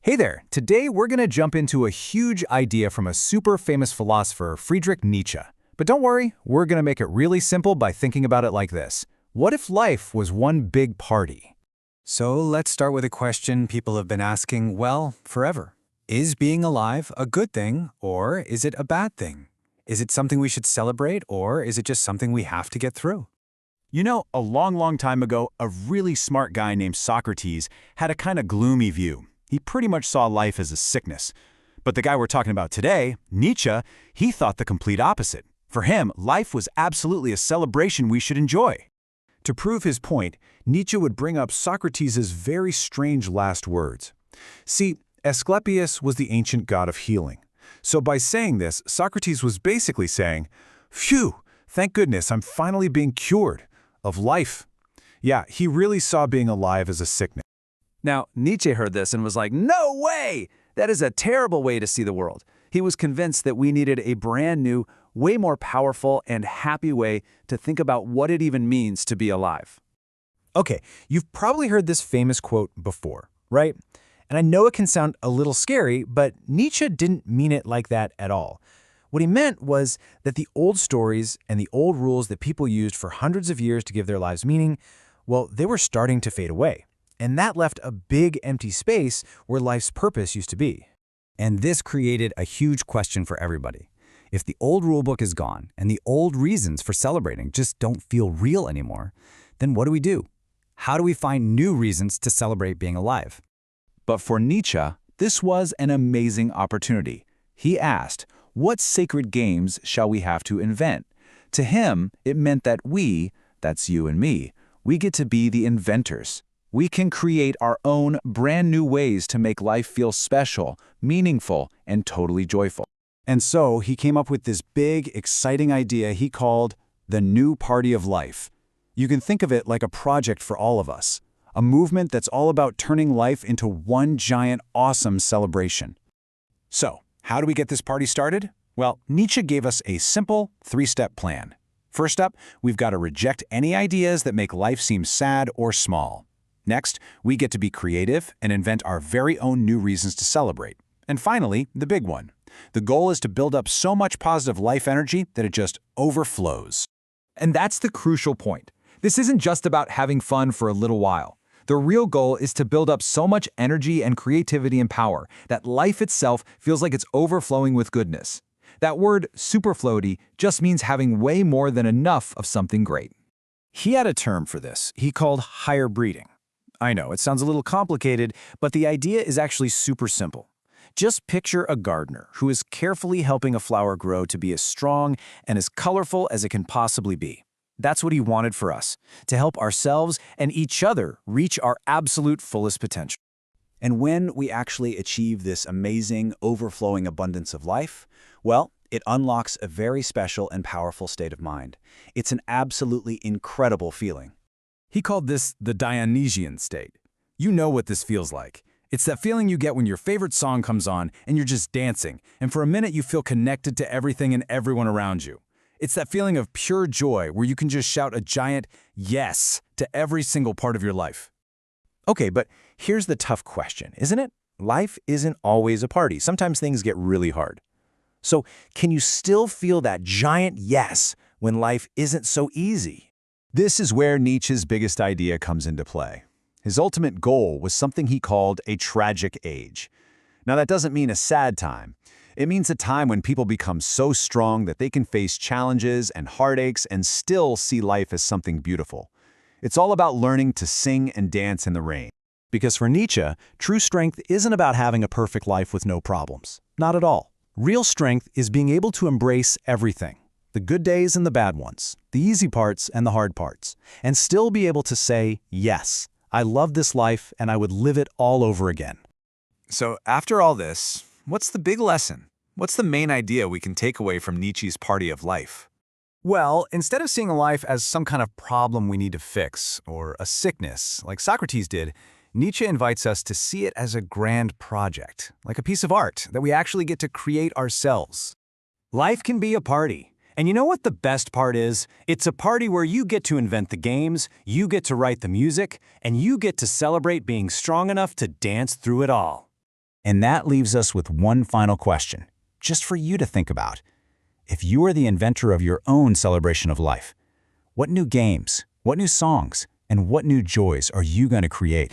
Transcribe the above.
Hey there, today we're going to jump into a huge idea from a super famous philosopher, Friedrich Nietzsche. But don't worry, we're going to make it really simple by thinking about it like this. What if life was one big party? So let's start with a question people have been asking, well, forever. Is being alive a good thing, or is it a bad thing? Is it something we should celebrate, or is it just something we have to get through? You know, a long time ago, a really smart guy named Socrates had a kind of gloomy view. He pretty much saw life as a sickness. But the guy we're talking about today, Nietzsche, he thought the complete opposite. For him, life was absolutely a celebration we should enjoy. To prove his point, Nietzsche would bring up Socrates' very strange last words. See, Asclepius was the ancient god of healing. So by saying this, Socrates was basically saying, "Phew, thank goodness I'm finally being cured of life." Yeah, he really saw being alive as a sickness. Now, Nietzsche heard this and was like, no way! That is a terrible way to see the world. He was convinced that we needed a brand new, way more powerful and happy way to think about what it even means to be alive. Okay, you've probably heard this famous quote before, right? And I know it can sound a little scary, but Nietzsche didn't mean it like that at all. What he meant was that the old stories and the old rules that people used for hundreds of years to give their lives meaning, well, they were starting to fade away. And that left a big empty space where life's purpose used to be. And this created a huge question for everybody. If the old rulebook is gone and the old reasons for celebrating just don't feel real anymore, then what do we do? How do we find new reasons to celebrate being alive? But for Nietzsche, this was an amazing opportunity. He asked, what sacred games shall we have to invent? To him, it meant that we, that's you and me, we get to be the inventors. We can create our own brand new ways to make life feel special, meaningful, and totally joyful. And so he came up with this big, exciting idea he called the new party of life. You can think of it like a project for all of us, a movement that's all about turning life into one giant, awesome celebration. So, how do we get this party started? Well, Nietzsche gave us a simple three-step plan. First up, we've got to reject any ideas that make life seem sad or small. Next, we get to be creative and invent our very own new reasons to celebrate. And finally, the big one. The goal is to build up so much positive life energy that it just overflows. And that's the crucial point. This isn't just about having fun for a little while. The real goal is to build up so much energy and creativity and power that life itself feels like it's overflowing with goodness. That word, superfluity, just means having way more than enough of something great. He had a term for this he called higher breeding. I know, it sounds a little complicated, but the idea is actually super simple. Just picture a gardener who is carefully helping a flower grow to be as strong and as colorful as it can possibly be. That's what he wanted for us, to help ourselves and each other reach our absolute fullest potential. And when we actually achieve this amazing, overflowing abundance of life, well, it unlocks a very special and powerful state of mind. It's an absolutely incredible feeling. He called this the Dionysian state. You know what this feels like. It's that feeling you get when your favorite song comes on and you're just dancing, and for a minute you feel connected to everything and everyone around you. It's that feeling of pure joy where you can just shout a giant yes to every single part of your life. Okay, but here's the tough question, isn't it? Life isn't always a party. Sometimes things get really hard. So can you still feel that giant yes when life isn't so easy? This is where Nietzsche's biggest idea comes into play. His ultimate goal was something he called a tragic age. Now, that doesn't mean a sad time. It means a time when people become so strong that they can face challenges and heartaches and still see life as something beautiful. It's all about learning to sing and dance in the rain. Because for Nietzsche, true strength isn't about having a perfect life with no problems. Not at all. Real strength is being able to embrace everything. The good days and the bad ones, the easy parts and the hard parts, and still be able to say, yes, I love this life and I would live it all over again. So after all this, what's the big lesson? What's the main idea we can take away from Nietzsche's party of life? Well, instead of seeing life as some kind of problem we need to fix, or a sickness, like Socrates did, Nietzsche invites us to see it as a grand project, like a piece of art that we actually get to create ourselves. Life can be a party. And you know what the best part is? It's a party where you get to invent the games, you get to write the music, and you get to celebrate being strong enough to dance through it all. And that leaves us with one final question, just for you to think about. If you are the inventor of your own celebration of life, what new games, what new songs, and what new joys are you going to create?